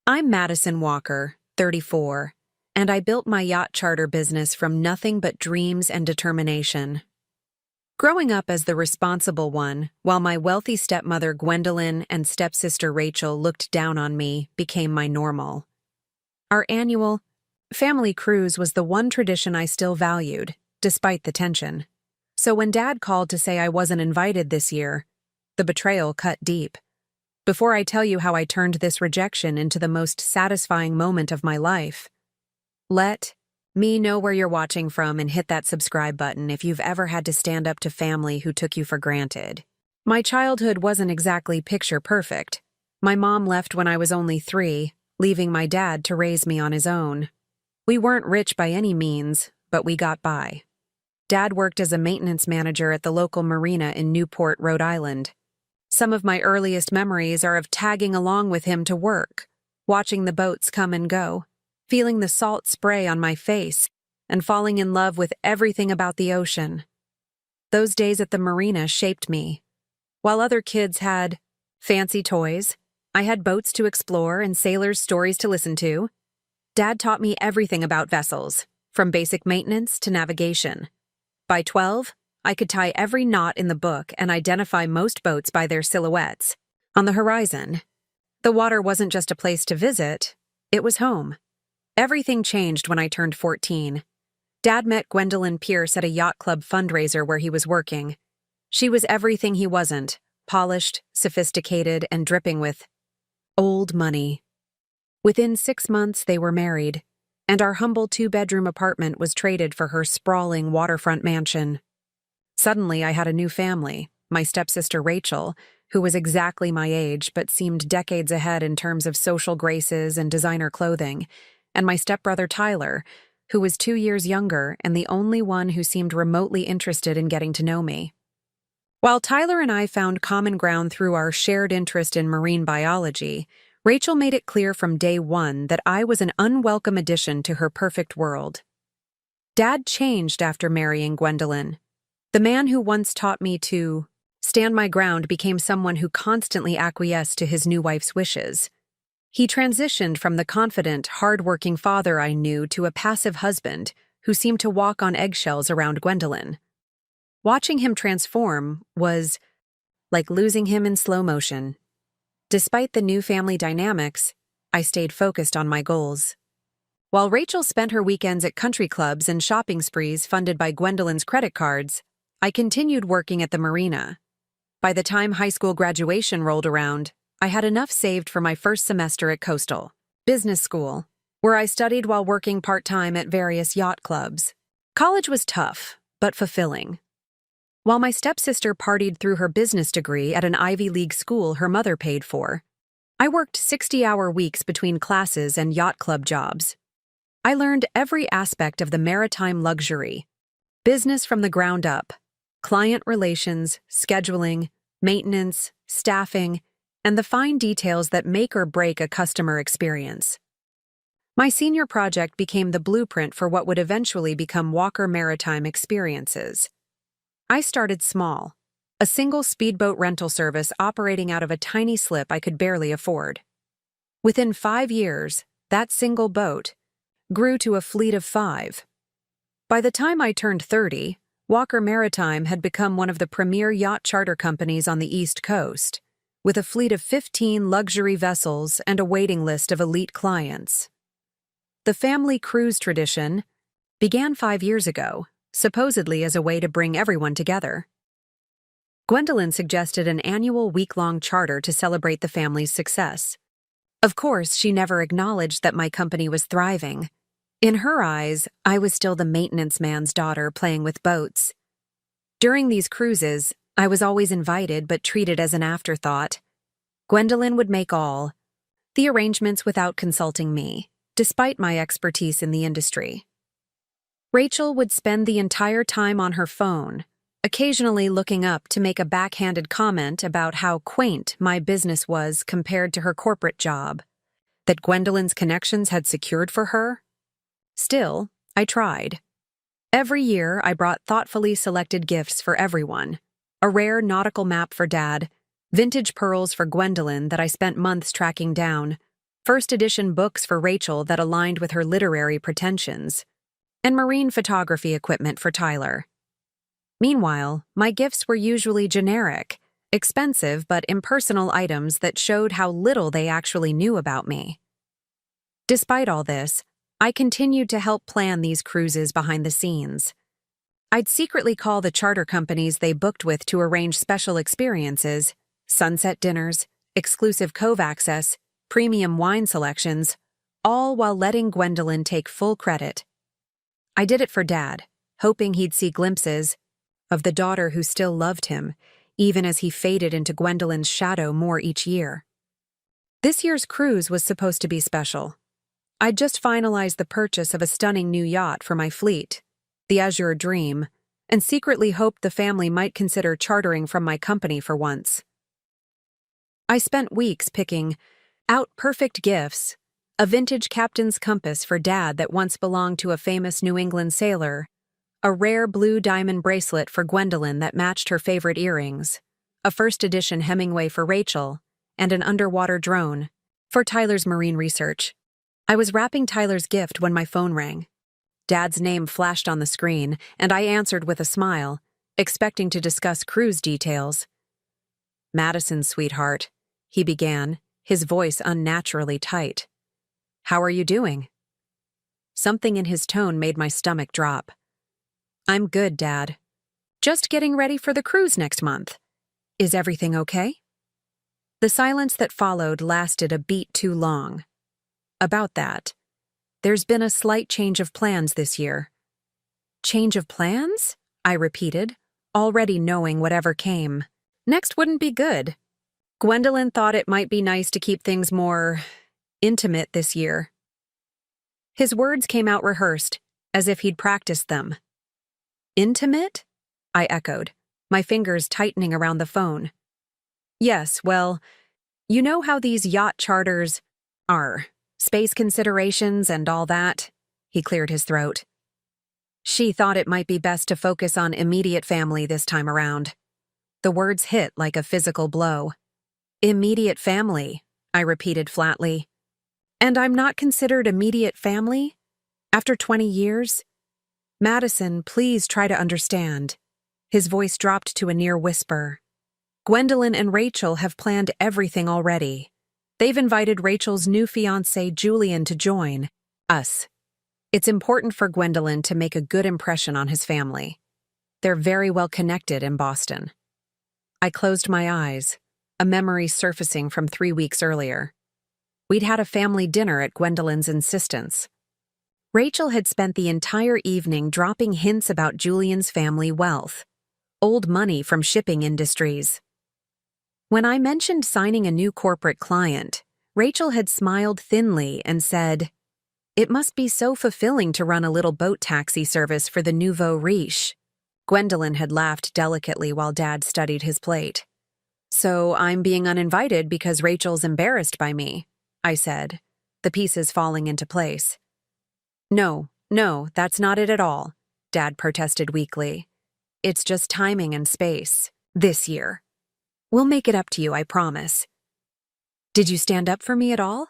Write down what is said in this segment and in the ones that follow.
I'm Madison Walker, 34, and I built my yacht charter business from nothing but dreams and determination. Growing up as the responsible one, while my wealthy stepmother Gwendolyn and stepsister Rachel looked down on me, became my normal. Our annual family cruise was the one tradition I still valued, despite the tension. So when Dad called to say I wasn't invited this year, the betrayal cut deep. Before I tell you how I turned this rejection into the most satisfying moment of my life, let me know where you're watching from and hit that subscribe button if you've ever had to stand up to family who took you for granted. My childhood wasn't exactly picture perfect. My mom left when I was only 3, leaving my dad to raise me on his own. We weren't rich by any means, but we got by. Dad worked as a maintenance manager at the local marina in Newport, Rhode Island. Some of my earliest memories are of tagging along with him to work, watching the boats come and go, feeling the salt spray on my face, and falling in love with everything about the ocean. Those days at the marina shaped me. While other kids had fancy toys, I had boats to explore and sailors' stories to listen to. Dad taught me everything about vessels, from basic maintenance to navigation. By 12, I could tie every knot in the book and identify most boats by their silhouettes. On the horizon, the water wasn't just a place to visit, it was home. Everything changed when I turned 14. Dad met Gwendolyn Pierce at a yacht club fundraiser where he was working. She was everything he wasn't, polished, sophisticated, and dripping with old money. Within 6 months, they were married, and our humble 2-bedroom apartment was traded for her sprawling waterfront mansion. Suddenly, I had a new family, my stepsister Rachel, who was exactly my age but seemed decades ahead in terms of social graces and designer clothing, and my stepbrother Tyler, who was 2 years younger and the only one who seemed remotely interested in getting to know me. While Tyler and I found common ground through our shared interest in marine biology, Rachel made it clear from day one that I was an unwelcome addition to her perfect world. Dad changed after marrying Gwendolyn. The man who once taught me to stand my ground became someone who constantly acquiesced to his new wife's wishes. He transitioned from the confident, hard-working father I knew to a passive husband who seemed to walk on eggshells around Gwendolyn. Watching him transform was like losing him in slow motion. Despite the new family dynamics, I stayed focused on my goals. While Rachel spent her weekends at country clubs and shopping sprees funded by Gwendolyn's credit cards, I continued working at the marina. By the time high school graduation rolled around, I had enough saved for my first semester at Coastal Business School, where I studied while working part-time at various yacht clubs. College was tough, but fulfilling. While my stepsister partied through her business degree at an Ivy League school her mother paid for, I worked 60-hour weeks between classes and yacht club jobs. I learned every aspect of the maritime luxury, business from the ground up, client relations, scheduling, maintenance, staffing, and the fine details that make or break a customer experience. My senior project became the blueprint for what would eventually become Walker Maritime Experiences. I started small, a single speedboat rental service operating out of a tiny slip I could barely afford. Within 5 years, that single boat grew to a fleet of 5. By the time I turned 30, Walker Maritime had become one of the premier yacht charter companies on the East Coast, with a fleet of 15 luxury vessels and a waiting list of elite clients. The family cruise tradition began 5 years ago, supposedly as a way to bring everyone together. Gwendolyn suggested an annual week-long charter to celebrate the family's success. Of course, she never acknowledged that my company was thriving. In her eyes, I was still the maintenance man's daughter playing with boats. During these cruises, I was always invited but treated as an afterthought. Gwendolyn would make all the arrangements without consulting me, despite my expertise in the industry. Rachel would spend the entire time on her phone, occasionally looking up to make a backhanded comment about how quaint my business was compared to her corporate job, that Gwendolyn's connections had secured for her. Still, I tried. Every year, I brought thoughtfully selected gifts for everyone, a rare nautical map for Dad, vintage pearls for Gwendolyn that I spent months tracking down, first edition books for Rachel that aligned with her literary pretensions, and marine photography equipment for Tyler. Meanwhile, my gifts were usually generic, expensive but impersonal items that showed how little they actually knew about me. Despite all this, I continued to help plan these cruises behind the scenes. I'd secretly call the charter companies they booked with to arrange special experiences, sunset dinners, exclusive cove access, premium wine selections, all while letting Gwendolyn take full credit. I did it for Dad, hoping he'd see glimpses of the daughter who still loved him, even as he faded into Gwendolyn's shadow more each year. This year's cruise was supposed to be special. I'd just finalized the purchase of a stunning new yacht for my fleet, the Azure Dream, and secretly hoped the family might consider chartering from my company for once. I spent weeks picking out perfect gifts, a vintage captain's compass for Dad that once belonged to a famous New England sailor, a rare blue diamond bracelet for Gwendolyn that matched her favorite earrings, a first edition Hemingway for Rachel, and an underwater drone for Tyler's marine research. I was wrapping Tyler's gift when my phone rang. Dad's name flashed on the screen, and I answered with a smile, expecting to discuss cruise details. "Madison, sweetheart," he began, his voice unnaturally tight. "How are you doing?" Something in his tone made my stomach drop. "I'm good, Dad. Just getting ready for the cruise next month. Is everything okay?" The silence that followed lasted a beat too long. "About that, there's been a slight change of plans this year." "Change of plans?" I repeated, already knowing whatever came next wouldn't be good. Gwendolyn thought it might be nice to keep things more intimate this year. His words came out rehearsed, as if he'd practiced them. "Intimate?" I echoed, my fingers tightening around the phone. "Yes, well, you know how these yacht charters are. Space considerations and all that," he cleared his throat. "She thought it might be best to focus on immediate family this time around." The words hit like a physical blow. "Immediate family," I repeated flatly. "And I'm not considered immediate family? After 20 years? Madison, please try to understand." His voice dropped to a near whisper. "Gwendolyn and Rachel have planned everything already. They've invited Rachel's new fiancé, Julian, to join us. It's important for Gwendolyn to make a good impression on his family. They're very well connected in Boston." I closed my eyes, a memory surfacing from 3 weeks earlier. We'd had a family dinner at Gwendolyn's insistence. Rachel had spent the entire evening dropping hints about Julian's family wealth, old money from shipping industries. When I mentioned signing a new corporate client, Rachel had smiled thinly and said, "It must be so fulfilling to run a little boat taxi service for the nouveau riche." Gwendolyn had laughed delicately while Dad studied his plate. "So I'm being uninvited because Rachel's embarrassed by me," I said, the pieces falling into place. No, that's not it at all," Dad protested weakly. "It's just timing and space. This year. We'll make it up to you, I promise." "Did you stand up for me at all?"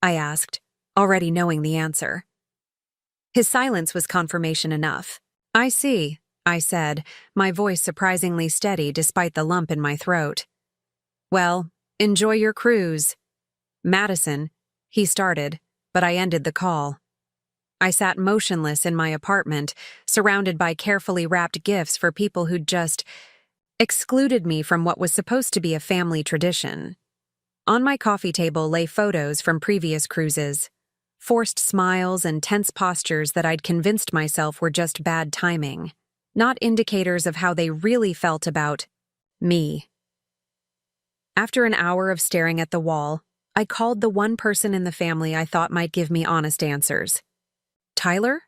I asked, already knowing the answer. His silence was confirmation enough. "I see," I said, my voice surprisingly steady despite the lump in my throat. "Well, enjoy your cruise." "Madison," he started, but I ended the call. I sat motionless in my apartment, surrounded by carefully wrapped gifts for people who'd just excluded me from what was supposed to be a family tradition. On my coffee table lay photos from previous cruises, forced smiles and tense postures that I'd convinced myself were just bad timing, not indicators of how they really felt about me. After an hour of staring at the wall, I called the one person in the family I thought might give me honest answers. "Tyler?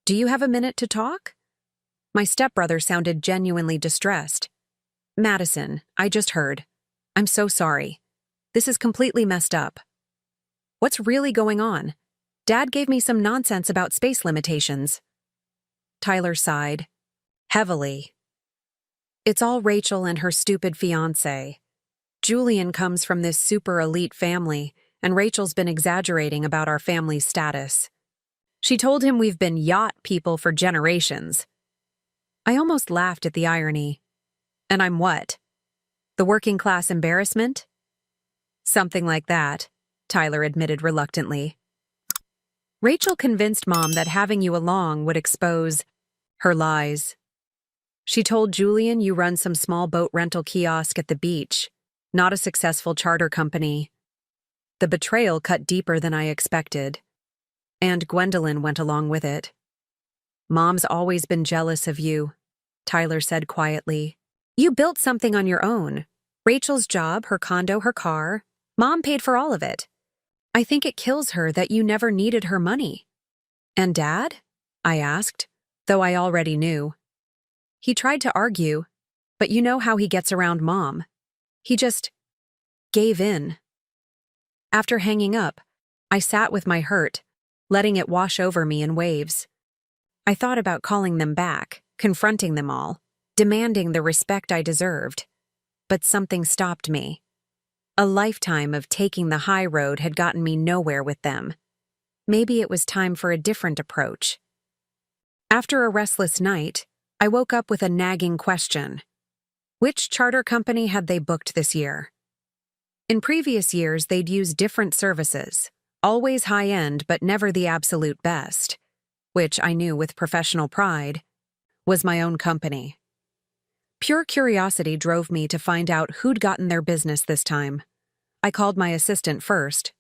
Do you have a minute to talk?" My stepbrother sounded genuinely distressed. "Madison, I just heard. I'm so sorry. This is completely messed up." "What's really going on? Dad gave me some nonsense about space limitations." Tyler sighed, heavily. "It's all Rachel and her stupid fiancé. Julian comes from this super elite family, and Rachel's been exaggerating about our family's status. She told him we've been yacht people for generations. I almost laughed at the irony. And I'm what? The working class embarrassment? Something like that, Tyler admitted reluctantly. Rachel convinced Mom that having you along would expose her lies. She told Julian you run some small boat rental kiosk at the beach, not a successful charter company. The betrayal cut deeper than I expected, and Gwendolyn went along with it. Mom's always been jealous of you, Tyler said quietly. You built something on your own. Rachel's job, her condo, her car. Mom paid for all of it. I think it kills her that you never needed her money. And Dad? I asked, though I already knew. He tried to argue, but you know how he gets around Mom. He just gave in. After hanging up, I sat with my hurt, letting it wash over me in waves. I thought about calling them back, confronting them all, demanding the respect I deserved. But something stopped me. A lifetime of taking the high road had gotten me nowhere with them. Maybe it was time for a different approach. After a restless night, I woke up with a nagging question. Which charter company had they booked this year? In previous years, they'd used different services, always high-end but never the absolute best, which I knew with professional pride was my own company. Pure curiosity drove me to find out who'd gotten their business this time. I called my assistant first.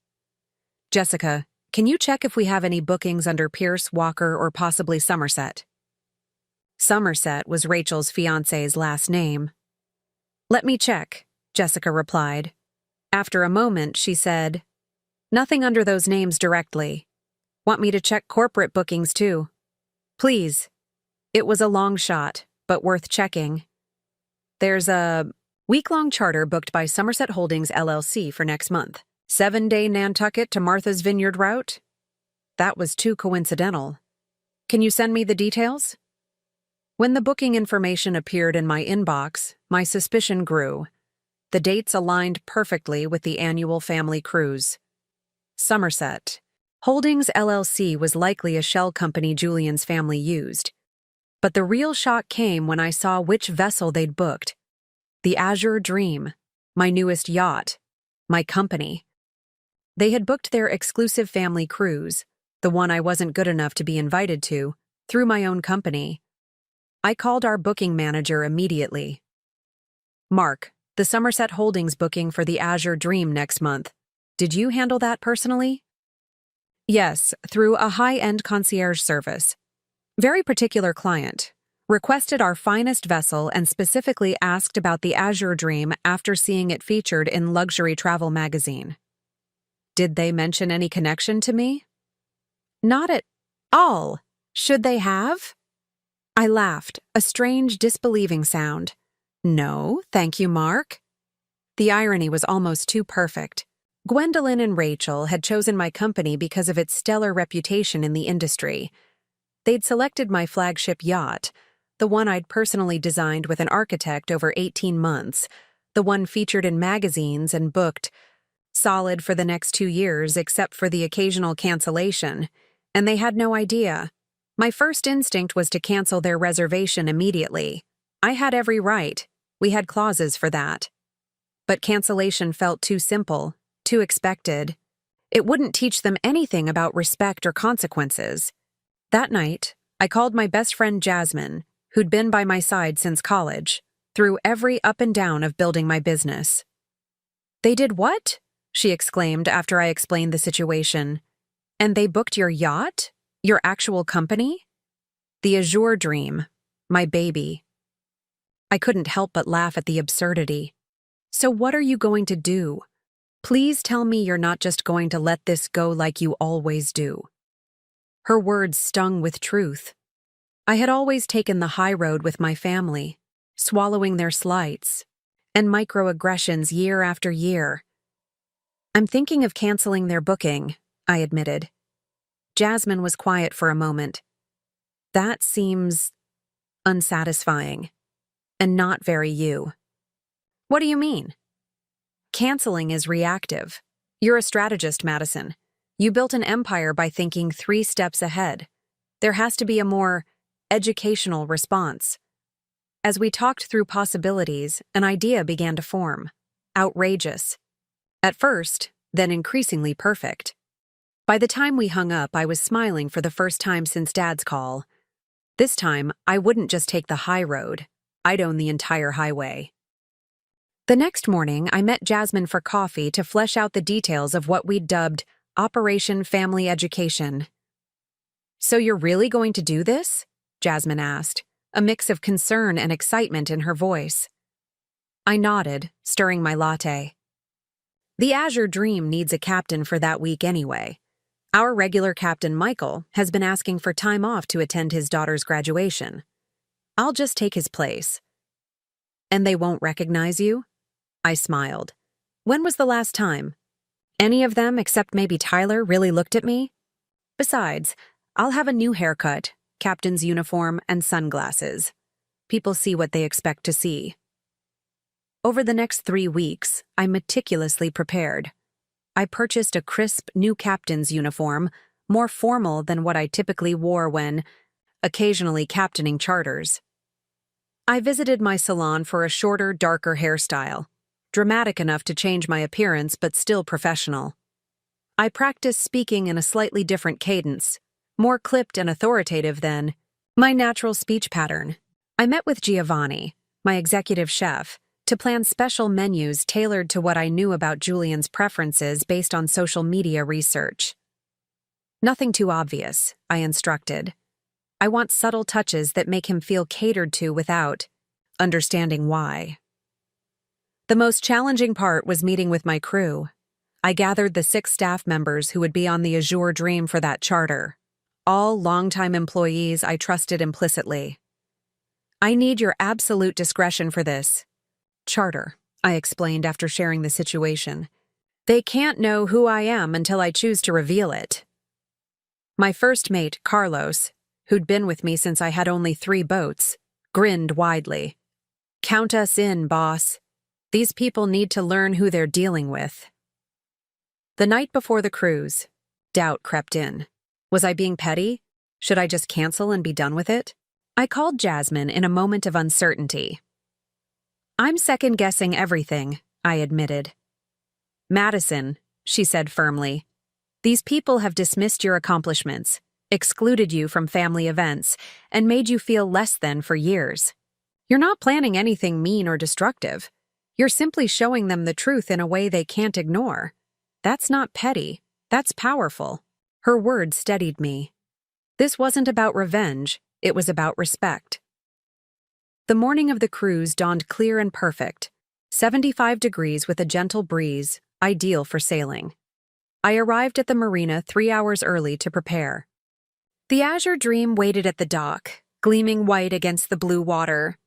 Jessica, can you check if we have any bookings under Pierce, Walker, or possibly Somerset? Somerset was Rachel's fiancé's last name. Let me check, Jessica replied. After a moment, she said, Nothing under those names directly. Want me to check corporate bookings too? Please. It was a long shot, but worth checking. There's a week-long charter booked by Somerset Holdings LLC for next month. 7-day Nantucket to Martha's Vineyard route? That was too coincidental. Can you send me the details? When the booking information appeared in my inbox, my suspicion grew. The dates aligned perfectly with the annual family cruise. Somerset Holdings LLC was likely a shell company Julian's family used. But the real shock came when I saw which vessel they'd booked. The Azure Dream, my newest yacht, my company. They had booked their exclusive family cruise, the one I wasn't good enough to be invited to, through my own company. I called our booking manager immediately. Mark, the Somerset Holdings booking for the Azure Dream next month. Did you handle that personally? Yes, through a high-end concierge service. Very particular client. Requested our finest vessel and specifically asked about the Azure Dream after seeing it featured in Luxury Travel magazine. Did they mention any connection to me? Not at all. Should they have? I laughed, a strange disbelieving sound. No, thank you, Mark. The irony was almost too perfect. Gwendolyn and Rachel had chosen my company because of its stellar reputation in the industry. They'd selected my flagship yacht, the one I'd personally designed with an architect over 18 months, the one featured in magazines and booked, solid for the next 2 years except for the occasional cancellation, and they had no idea. My first instinct was to cancel their reservation immediately. I had every right. We had clauses for that. But cancellation felt too simple, too expected. It wouldn't teach them anything about respect or consequences. That night, I called my best friend Jasmine, who'd been by my side since college, through every up and down of building my business. They did what? She exclaimed after I explained the situation. And they booked your yacht? Your actual company? The Azure Dream. My baby. I couldn't help but laugh at the absurdity. So what are you going to do? Please tell me you're not just going to let this go like you always do. Her words stung with truth. I had always taken the high road with my family, swallowing their slights and microaggressions year after year. I'm thinking of canceling their booking, I admitted. Jasmine was quiet for a moment. That seems unsatisfying and not very you. What do you mean? Canceling is reactive. You're a strategist, Madison. You built an empire by thinking 3 steps ahead. There has to be a more educational response. As we talked through possibilities, an idea began to form. Outrageous. At first, then increasingly perfect. By the time we hung up, I was smiling for the first time since Dad's call. This time, I wouldn't just take the high road. I'd own the entire highway. The next morning, I met Jasmine for coffee to flesh out the details of what we'd dubbed Operation Family Education. "So you're really going to do this?" Jasmine asked, a mix of concern and excitement in her voice. I nodded, stirring my latte. The Azure Dream needs a captain for that week anyway. Our regular captain, Michael, has been asking for time off to attend his daughter's graduation. I'll just take his place. And they won't recognize you? I smiled. When was the last time? Any of them, except maybe Tyler, really looked at me? Besides, I'll have a new haircut, captain's uniform, and sunglasses. People see what they expect to see. Over the next 3 weeks, I meticulously prepared. I purchased a crisp new captain's uniform, more formal than what I typically wore when occasionally captaining charters. I visited my salon for a shorter, darker hairstyle, dramatic enough to change my appearance but still professional. I practiced speaking in a slightly different cadence, more clipped and authoritative than my natural speech pattern. I met with Giovanni, my executive chef, to plan special menus tailored to what I knew about Julian's preferences based on social media research. Nothing too obvious, I instructed. I want subtle touches that make him feel catered to without understanding why. The most challenging part was meeting with my crew. I gathered the 6 staff members who would be on the Azure Dream for that charter. All longtime employees I trusted implicitly. I need your absolute discretion for this charter, I explained after sharing the situation. They can't know who I am until I choose to reveal it. My first mate, Carlos, who'd been with me since I had only 3 boats, grinned widely. Count us in, boss. These people need to learn who they're dealing with. The night before the cruise, doubt crept in. Was I being petty? Should I just cancel and be done with it? I called Jasmine in a moment of uncertainty. I'm second-guessing everything, I admitted. Madison, she said firmly, these people have dismissed your accomplishments, excluded you from family events, and made you feel less than for years. You're not planning anything mean or destructive. You're simply showing them the truth in a way they can't ignore. That's not petty. That's powerful. Her words steadied me. This wasn't about revenge. It was about respect. The morning of the cruise dawned clear and perfect. 75 degrees with a gentle breeze, ideal for sailing. I arrived at the marina 3 hours early to prepare. The Azure Dream waited at the dock, gleaming white against the blue water.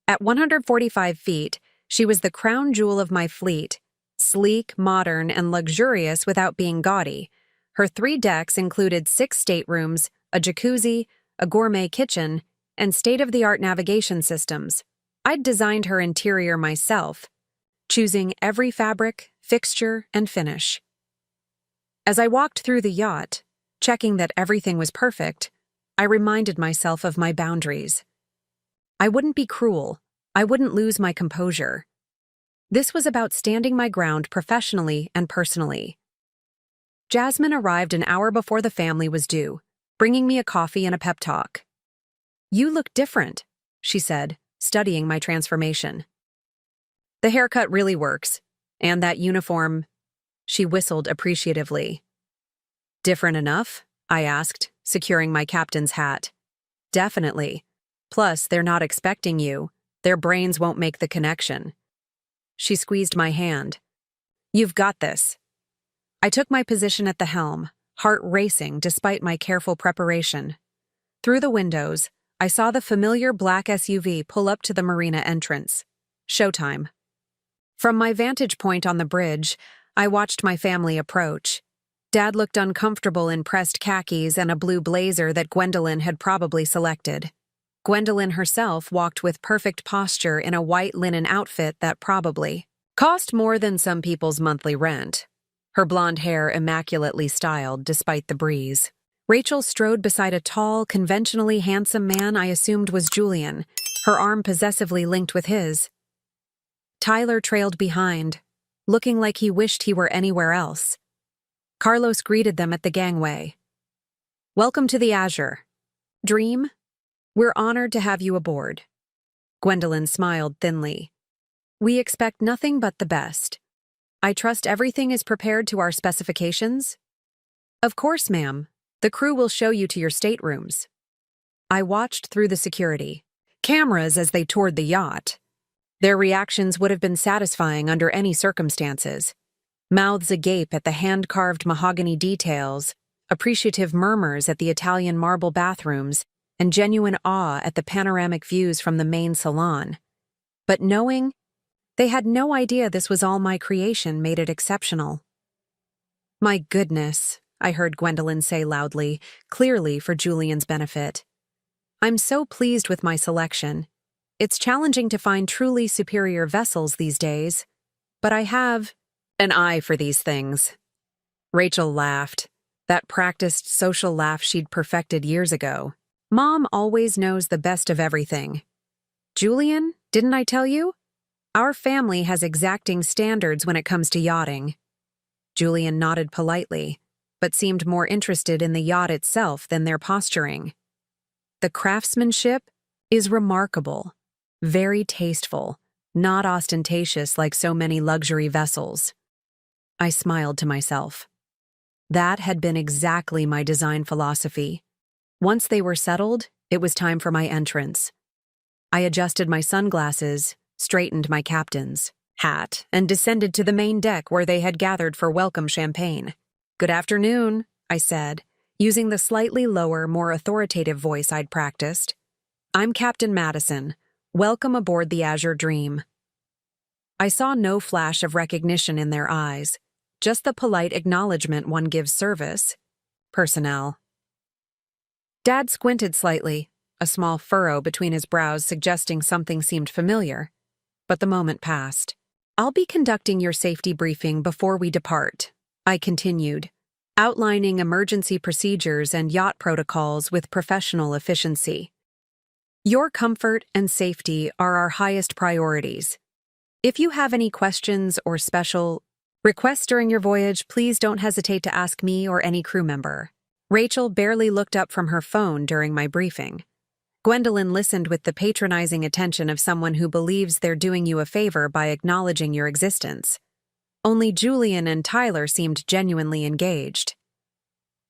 At 145 feet, she was the crown jewel of my fleet, sleek, modern, and luxurious without being gaudy. Her 3 decks included 6 staterooms, a jacuzzi, a gourmet kitchen, and state-of-the-art navigation systems. I'd designed her interior myself, choosing every fabric, fixture, and finish. As I walked through the yacht, checking that everything was perfect, I reminded myself of my boundaries. I wouldn't be cruel. I wouldn't lose my composure. This was about standing my ground professionally and personally. Jasmine arrived an hour before the family was due, bringing me a coffee and a pep talk. You look different, she said, studying my transformation. The haircut really works, and that uniform, she whistled appreciatively. Different enough? I asked, securing my captain's hat. Definitely. Plus, they're not expecting you. Their brains won't make the connection. She squeezed my hand. You've got this. I took my position at the helm, heart racing despite my careful preparation. Through the windows, I saw the familiar black SUV pull up to the marina entrance. Showtime. From my vantage point on the bridge, I watched my family approach. Dad looked uncomfortable in pressed khakis and a blue blazer that Gwendolyn had probably selected. Gwendolyn herself walked with perfect posture in a white linen outfit that probably cost more than some people's monthly rent. her blonde hair immaculately styled despite the breeze. Rachel strode beside a tall, conventionally handsome man I assumed was Julian, her arm possessively linked with his. Tyler trailed behind, looking like he wished he were anywhere else. Carlos greeted them at the gangway. "Welcome to the Azure. Dream, we're honored to have you aboard." Gwendolyn smiled thinly. "We expect nothing but the best. I trust everything is prepared to our specifications?" "Of course, ma'am. The crew will show you to your staterooms." I watched through the security cameras as they toured the yacht. Their reactions would have been satisfying under any circumstances. Mouths agape at the hand-carved mahogany details, appreciative murmurs at the Italian marble bathrooms, and genuine awe at the panoramic views from the main salon. But knowing they had no idea this was all my creation made it exceptional. "My goodness," I heard Gwendolyn say loudly, clearly for Julian's benefit. "I'm so pleased with my selection. It's challenging to find truly superior vessels these days, but I have an eye for these things." Rachel laughed, that practiced social laugh she'd perfected years ago. "Mom always knows the best of everything. Julian, didn't I tell you? Our family has exacting standards when it comes to yachting." Julian nodded politely, but seemed more interested in the yacht itself than their posturing. "The craftsmanship is remarkable, very tasteful, not ostentatious like so many luxury vessels." I smiled to myself. That had been exactly my design philosophy. Once they were settled, it was time for my entrance. I adjusted my sunglasses, straightened my captain's hat, and descended to the main deck where they had gathered for welcome champagne. "Good afternoon," I said, using the slightly lower, more authoritative voice I'd practiced. "I'm Captain Madison. Welcome aboard the Azure Dream." I saw no flash of recognition in their eyes, just the polite acknowledgement one gives service personnel. Dad squinted slightly, a small furrow between his brows suggesting something seemed familiar. But the moment passed. "I'll be conducting your safety briefing before we depart," I continued, outlining emergency procedures and yacht protocols with professional efficiency. "Your comfort and safety are our highest priorities. If you have any questions or special requests during your voyage, please don't hesitate to ask me or any crew member." Rachel barely looked up from her phone during my briefing. Gwendolyn listened with the patronizing attention of someone who believes they're doing you a favor by acknowledging your existence. Only Julian and Tyler seemed genuinely engaged.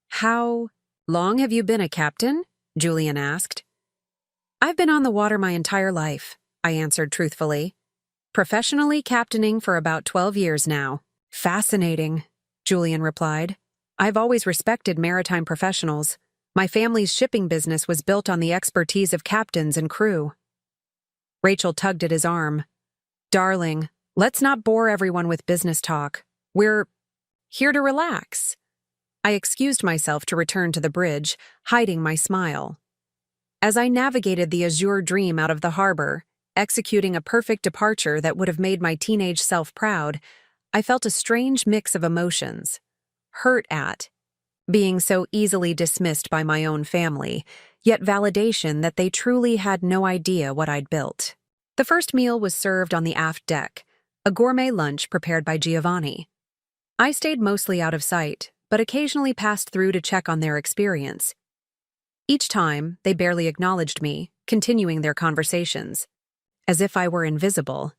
"How long have you been a captain?" Julian asked. "I've been on the water my entire life," I answered truthfully. "Professionally captaining for about 12 years now." "Fascinating," Julian replied. "I've always respected maritime professionals. My family's shipping business was built on the expertise of captains and crew." Rachel tugged at his arm. "Darling, let's not bore everyone with business talk. We're here to relax." I excused myself to return to the bridge, hiding my smile. As I navigated the Azure Dream out of the harbor, executing a perfect departure that would have made my teenage self proud, I felt a strange mix of emotions. Hurt at being so easily dismissed by my own family, yet validation that they truly had no idea what I'd built. The first meal was served on the aft deck, a gourmet lunch prepared by Giovanni. I stayed mostly out of sight, but occasionally passed through to check on their experience. Each time, they barely acknowledged me, continuing their conversations, as if I were invisible.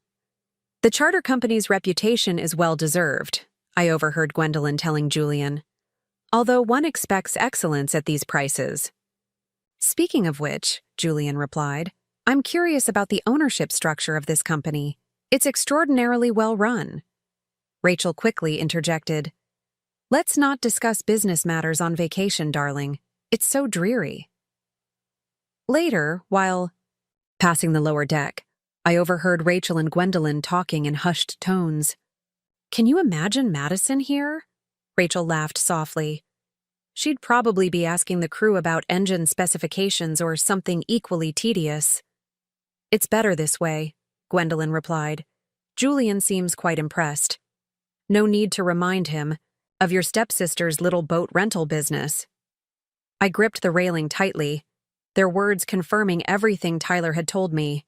"The charter company's reputation is well-deserved," I overheard Gwendolyn telling Julian. "Although one expects excellence at these prices." "Speaking of which," Julian replied, "I'm curious about the ownership structure of this company. It's extraordinarily well run." Rachel quickly interjected, "Let's not discuss business matters on vacation, darling. It's so dreary." Later, while passing the lower deck, I overheard Rachel and Gwendolyn talking in hushed tones. "Can you imagine Madison here?" Rachel laughed softly. "She'd probably be asking the crew about engine specifications or something equally tedious." "It's better this way," Gwendolyn replied. "Julian seems quite impressed." No need to remind him, Of your stepsister's little boat rental business. I gripped the railing tightly, their words confirming everything Tyler had told me.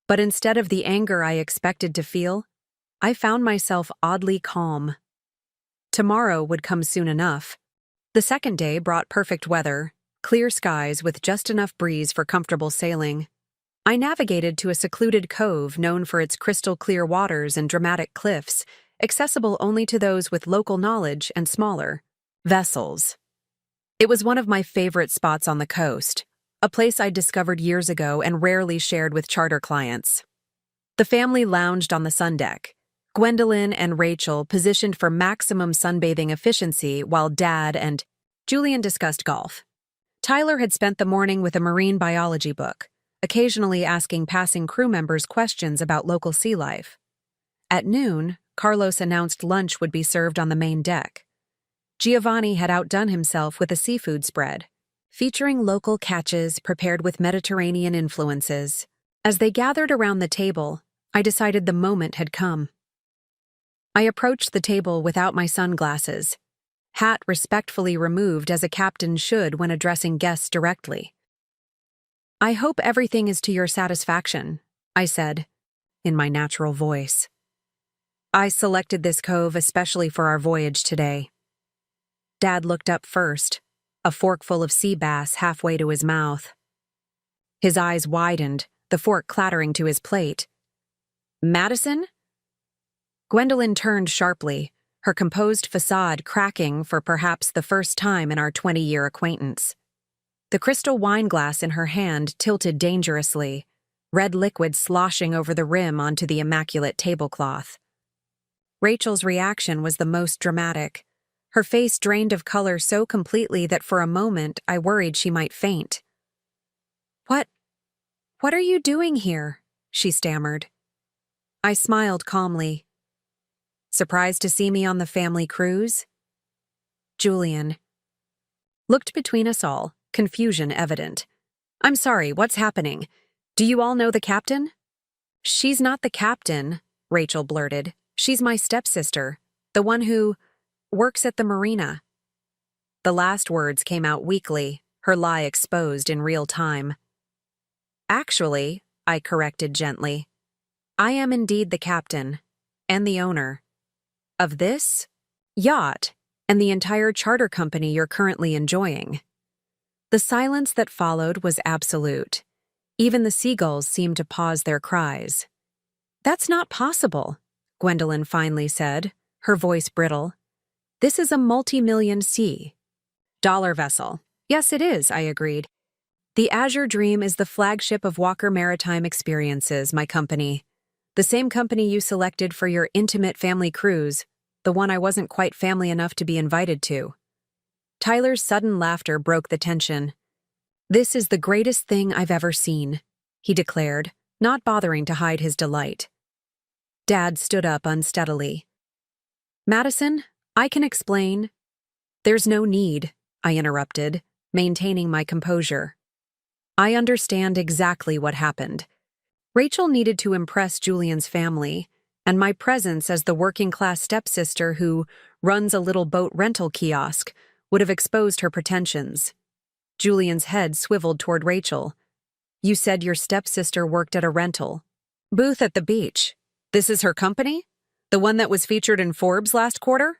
But instead of the anger I expected to feel, I found myself oddly calm. Tomorrow would come soon enough. The second day brought perfect weather, clear skies with just enough breeze for comfortable sailing. I navigated to a secluded cove known for its crystal-clear waters and dramatic cliffs, accessible only to those with local knowledge and smaller vessels. It was one of my favorite spots on the coast, a place I'd discovered years ago and rarely shared with charter clients. The family lounged on the sun deck, Gwendolyn and Rachel positioned for maximum sunbathing efficiency while Dad and Julian discussed golf. Tyler had spent the morning with a marine biology book, occasionally asking passing crew members questions about local sea life. At noon, Carlos announced lunch would be served on the main deck. Giovanni had outdone himself with a seafood spread, featuring local catches prepared with Mediterranean influences. As they gathered around the table, I decided the moment had come. I approached the table without my sunglasses, hat respectfully removed as a captain should when addressing guests directly. "I hope everything is to your satisfaction," I said, in my natural voice. "I selected this cove especially for our voyage today." Dad looked up first, a forkful of sea bass halfway to his mouth. His eyes widened, the fork clattering to his plate. "Madison?" Gwendolyn turned sharply, her composed facade cracking for perhaps the first time in our 20-year acquaintance. The crystal wine glass in her hand tilted dangerously, red liquid sloshing over the rim onto the immaculate tablecloth. Rachel's reaction was the most dramatic. Her face drained of color so completely that for a moment I worried she might faint. What are you doing here?" she stammered. I smiled calmly. "Surprised to see me on the family cruise?" Julian looked between us all, confusion evident. "I'm sorry, what's happening? Do you all know the captain?" "She's not the captain," Rachel blurted. "She's my stepsister, the one who works at the marina." The last words came out weakly, her lie exposed in real time. "Actually," I corrected gently, "I am indeed the captain, and the owner, of this yacht and the entire charter company you're currently enjoying." The silence that followed was absolute. Even the seagulls seemed to pause their cries. "That's not possible," Gwendolyn finally said, her voice brittle. "This is a multi-million dollar vessel." "Yes, it is," I agreed. "The Azure Dream is the flagship of Walker Maritime Experiences, my company. The same company you selected for your intimate family cruise, the one I wasn't quite family enough to be invited to." Tyler's sudden laughter broke the tension. "This is the greatest thing I've ever seen," he declared, not bothering to hide his delight. Dad stood up unsteadily. "Madison, I can explain." "There's no need," I interrupted, maintaining my composure. "I understand exactly what happened. Rachel needed to impress Julian's family, and my presence as the working-class stepsister who runs a little boat rental kiosk would have exposed her pretensions." Julian's head swiveled toward Rachel. "You said your stepsister worked at a rental booth at the beach. This is her company? The one that was featured in Forbes last quarter?"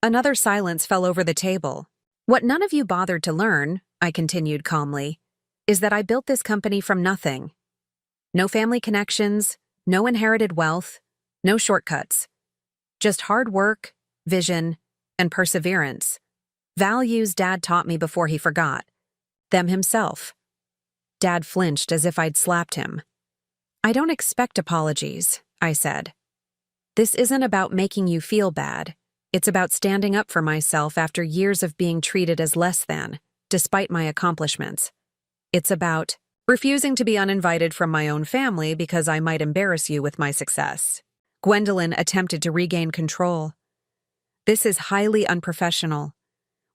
Another silence fell over the table. "What none of you bothered to learn," I continued calmly, "is that I built this company from nothing. No family connections, no inherited wealth, no shortcuts. Just hard work, vision, and perseverance. Values Dad taught me before he forgot. Them himself." Dad flinched as if I'd slapped him. "I don't expect apologies," I said. "This isn't about making you feel bad. It's about standing up for myself after years of being treated as less than, despite my accomplishments. It's about refusing to be uninvited from my own family because I might embarrass you with my success." Gwendolyn attempted to regain control. "This is highly unprofessional.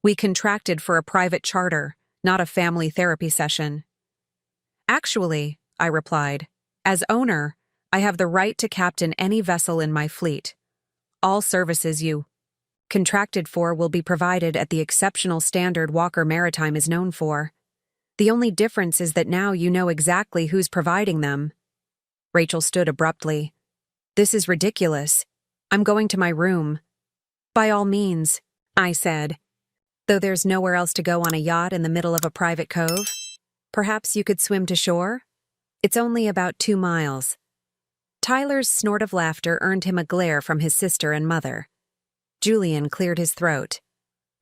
We contracted for a private charter, not a family therapy session." "Actually," I replied, "as owner, I have the right to captain any vessel in my fleet. All services you contracted for will be provided at the exceptional standard Walker Maritime is known for. The only difference is that now you know exactly who's providing them." Rachel stood abruptly. "This is ridiculous. I'm going to my room." "By all means," I said. "Though there's nowhere else to go on a yacht in the middle of a private cove. Perhaps you could swim to shore? It's only about 2 miles. Tyler's snort of laughter earned him a glare from his sister and mother. Julian cleared his throat.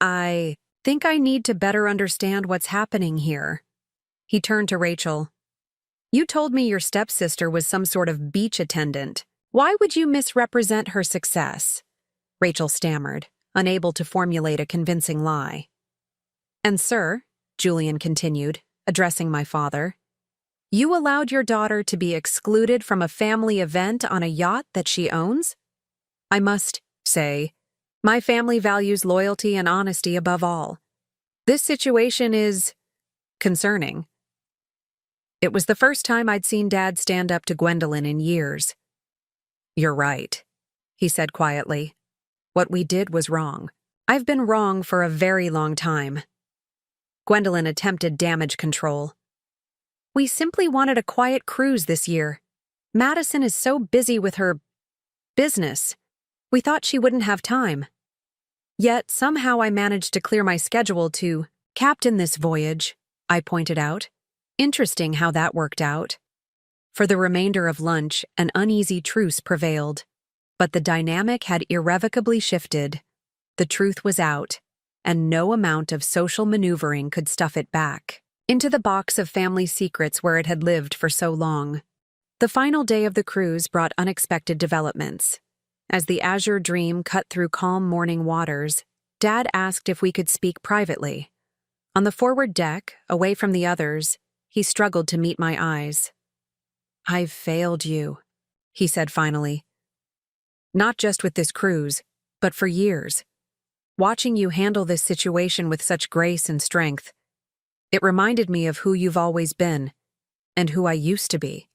"I think I need to better understand what's happening here." He turned to Rachel. "You told me your stepsister was some sort of beach attendant. Why would you misrepresent her success?" Rachel stammered, unable to formulate a convincing lie. "And sir," Julian continued, addressing my father, "you allowed your daughter to be excluded from a family event on a yacht that she owns? I must say, my family values loyalty and honesty above all. This situation is concerning." It was the first time I'd seen Dad stand up to Gwendolyn in years. "You're right," he said quietly. "What we did was wrong. I've been wrong for a very long time." Gwendolyn attempted damage control. "We simply wanted a quiet cruise this year. Madison is so busy with her business. We thought she wouldn't have time. Yet somehow I managed to clear my schedule to captain this voyage," I pointed out. "Interesting how that worked out." For the remainder of lunch, an uneasy truce prevailed. But the dynamic had irrevocably shifted. The truth was out, and no amount of social maneuvering could stuff it back into the box of family secrets where it had lived for so long. The final day of the cruise brought unexpected developments. As the Azure Dream cut through calm morning waters, Dad asked if we could speak privately. On the forward deck, away from the others, he struggled to meet my eyes. "I've failed you," he said finally. "Not just with this cruise, but for years. Watching you handle this situation with such grace and strength, it reminded me of who you've always been, and who I used to be."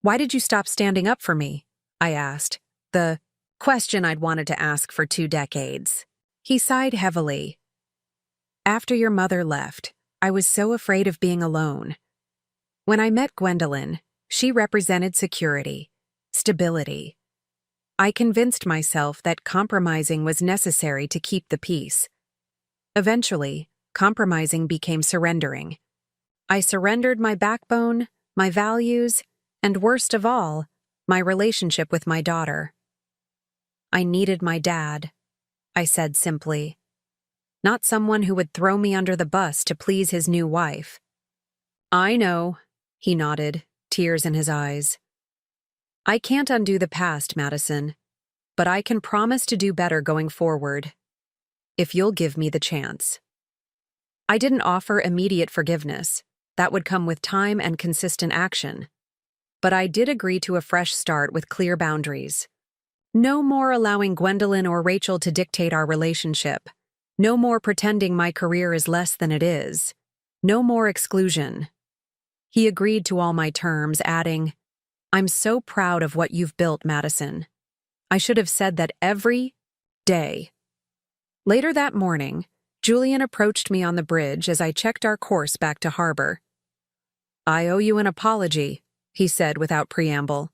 "Why did you stop standing up for me?" I asked, the question I'd wanted to ask for 2 decades. He sighed heavily. "After your mother left, I was so afraid of being alone. When I met Gwendolyn, she represented security, stability. I convinced myself that compromising was necessary to keep the peace. Eventually, compromising became surrendering. I surrendered my backbone, my values, and worst of all, my relationship with my daughter. I needed my dad," I said simply. "Not someone who would throw me under the bus to please his new wife." "I know," he nodded, tears in his eyes. "I can't undo the past, Madison, but I can promise to do better going forward, if you'll give me the chance." I didn't offer immediate forgiveness. That would come with time and consistent action. But I did agree to a fresh start with clear boundaries. No more allowing Gwendolyn or Rachel to dictate our relationship. No more pretending my career is less than it is. No more exclusion. He agreed to all my terms, adding, "I'm so proud of what you've built, Madison. I should have said that every day." Later that morning, Julian approached me on the bridge as I checked our course back to harbor. "I owe you an apology," he said without preamble.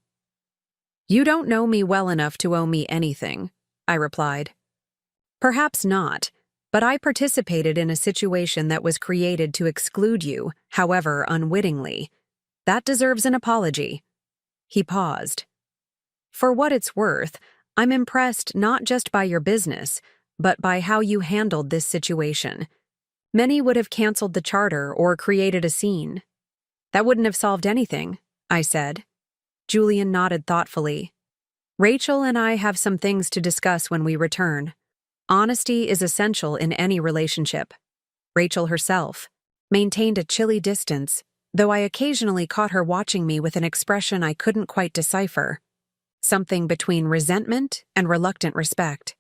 "You don't know me well enough to owe me anything," I replied. "Perhaps not, but I participated in a situation that was created to exclude you, however unwittingly. That deserves an apology." He paused. "For what it's worth, I'm impressed not just by your business, but by how you handled this situation. Many would have canceled the charter or created a scene." "That wouldn't have solved anything," I said. Julian nodded thoughtfully. "Rachel and I have some things to discuss when we return. Honesty is essential in any relationship." Rachel herself maintained a chilly distance, though I occasionally caught her watching me with an expression I couldn't quite decipher. Something between resentment and reluctant respect.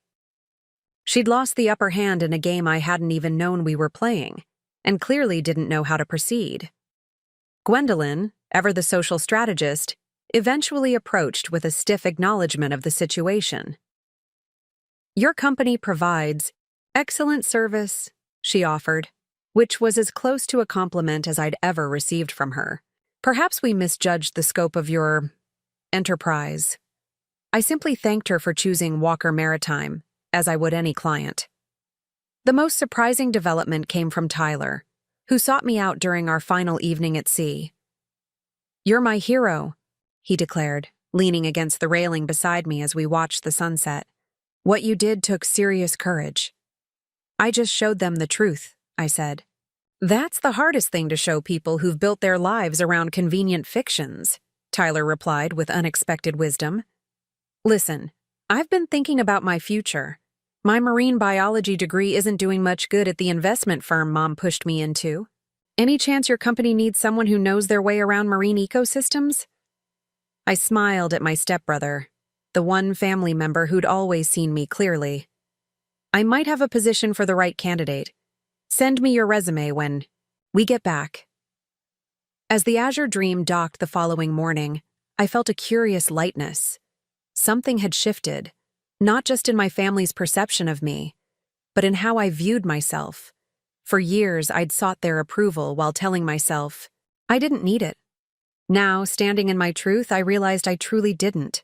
She'd lost the upper hand in a game I hadn't even known we were playing, and clearly didn't know how to proceed. Gwendolyn, ever the social strategist, eventually approached with a stiff acknowledgement of the situation. Your company provides excellent service, she offered, which was as close to a compliment as I'd ever received from her. Perhaps we misjudged the scope of your enterprise. I simply thanked her for choosing Walker Maritime, as I would any client. The most surprising development came from Tyler, who sought me out during our final evening at sea. "You're my hero," he declared, leaning against the railing beside me as we watched the sunset. "What you did took serious courage." "I just showed them the truth," I said. "That's the hardest thing to show people who've built their lives around convenient fictions," Tyler replied with unexpected wisdom. "Listen, I've been thinking about my future. My marine biology degree isn't doing much good at the investment firm Mom pushed me into. Any chance your company needs someone who knows their way around marine ecosystems?" I smiled at my stepbrother, the one family member who'd always seen me clearly. "I might have a position for the right candidate. Send me your resume when we get back." As the Azure Dream docked the following morning, I felt a curious lightness. Something had shifted, not just in my family's perception of me, but in how I viewed myself. For years, I'd sought their approval while telling myself I didn't need it. Now, standing in my truth, I realized I truly didn't.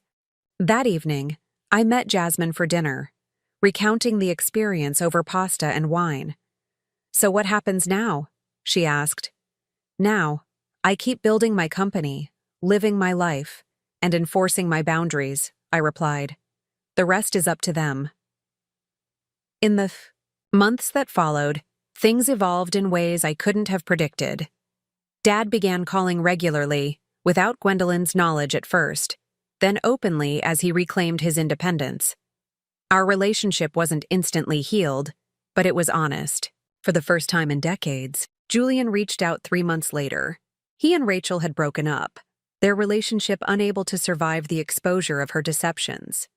That evening, I met Jasmine for dinner, recounting the experience over pasta and wine. "So what happens now?" she asked. "Now, I keep building my company, living my life, and enforcing my boundaries," I replied. "The rest is up to them." In the months that followed, things evolved in ways I couldn't have predicted. Dad began calling regularly, without Gwendolyn's knowledge at first, then openly as he reclaimed his independence. Our relationship wasn't instantly healed, but it was honest. For the first time in decades, Julian reached out 3 months later. He and Rachel had broken up, their relationship unable to survive the exposure of her deceptions.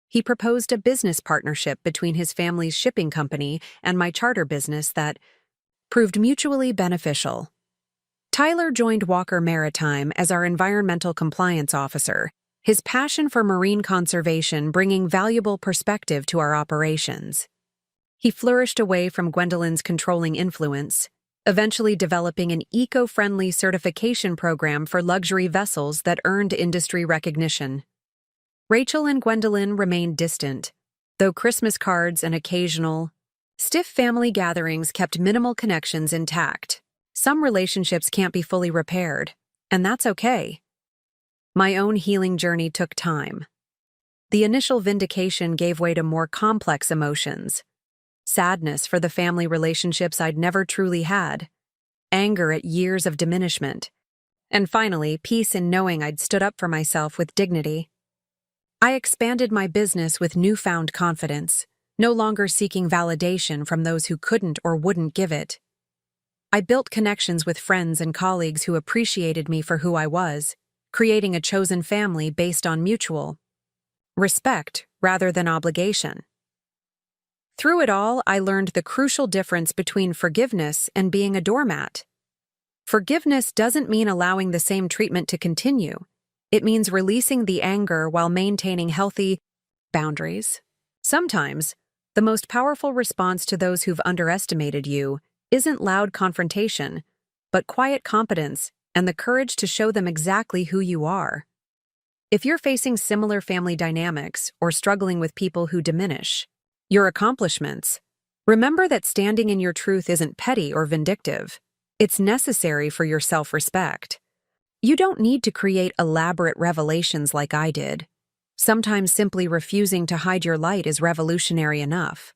He proposed a business partnership between his family's shipping company and my charter business that proved mutually beneficial. Tyler joined Walker Maritime as our environmental compliance officer, his passion for marine conservation bringing valuable perspective to our operations. He flourished away from Gwendolyn's controlling influence, eventually developing an eco-friendly certification program for luxury vessels that earned industry recognition. Rachel and Gwendolyn remained distant, though Christmas cards and occasional, stiff family gatherings kept minimal connections intact. Some relationships can't be fully repaired, and that's okay. My own healing journey took time. The initial vindication gave way to more complex emotions. Sadness for the family relationships I'd never truly had, anger at years of diminishment, and finally, peace in knowing I'd stood up for myself with dignity. I expanded my business with newfound confidence, no longer seeking validation from those who couldn't or wouldn't give it. I built connections with friends and colleagues who appreciated me for who I was, creating a chosen family based on mutual respect rather than obligation. Through it all, I learned the crucial difference between forgiveness and being a doormat. Forgiveness doesn't mean allowing the same treatment to continue. It means releasing the anger while maintaining healthy boundaries. Sometimes, the most powerful response to those who've underestimated you isn't loud confrontation, but quiet competence and the courage to show them exactly who you are. If you're facing similar family dynamics or struggling with people who diminish your accomplishments, remember that standing in your truth isn't petty or vindictive. It's necessary for your self-respect. You don't need to create elaborate revelations like I did. Sometimes simply refusing to hide your light is revolutionary enough.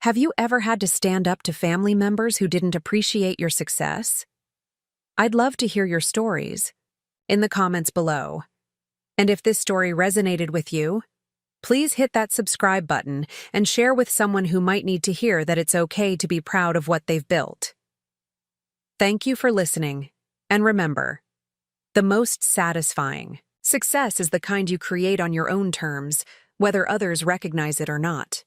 Have you ever had to stand up to family members who didn't appreciate your success? I'd love to hear your stories in the comments below. And if this story resonated with you, please hit that subscribe button and share with someone who might need to hear that it's okay to be proud of what they've built. Thank you for listening, and remember, the most satisfying success is the kind you create on your own terms, whether others recognize it or not.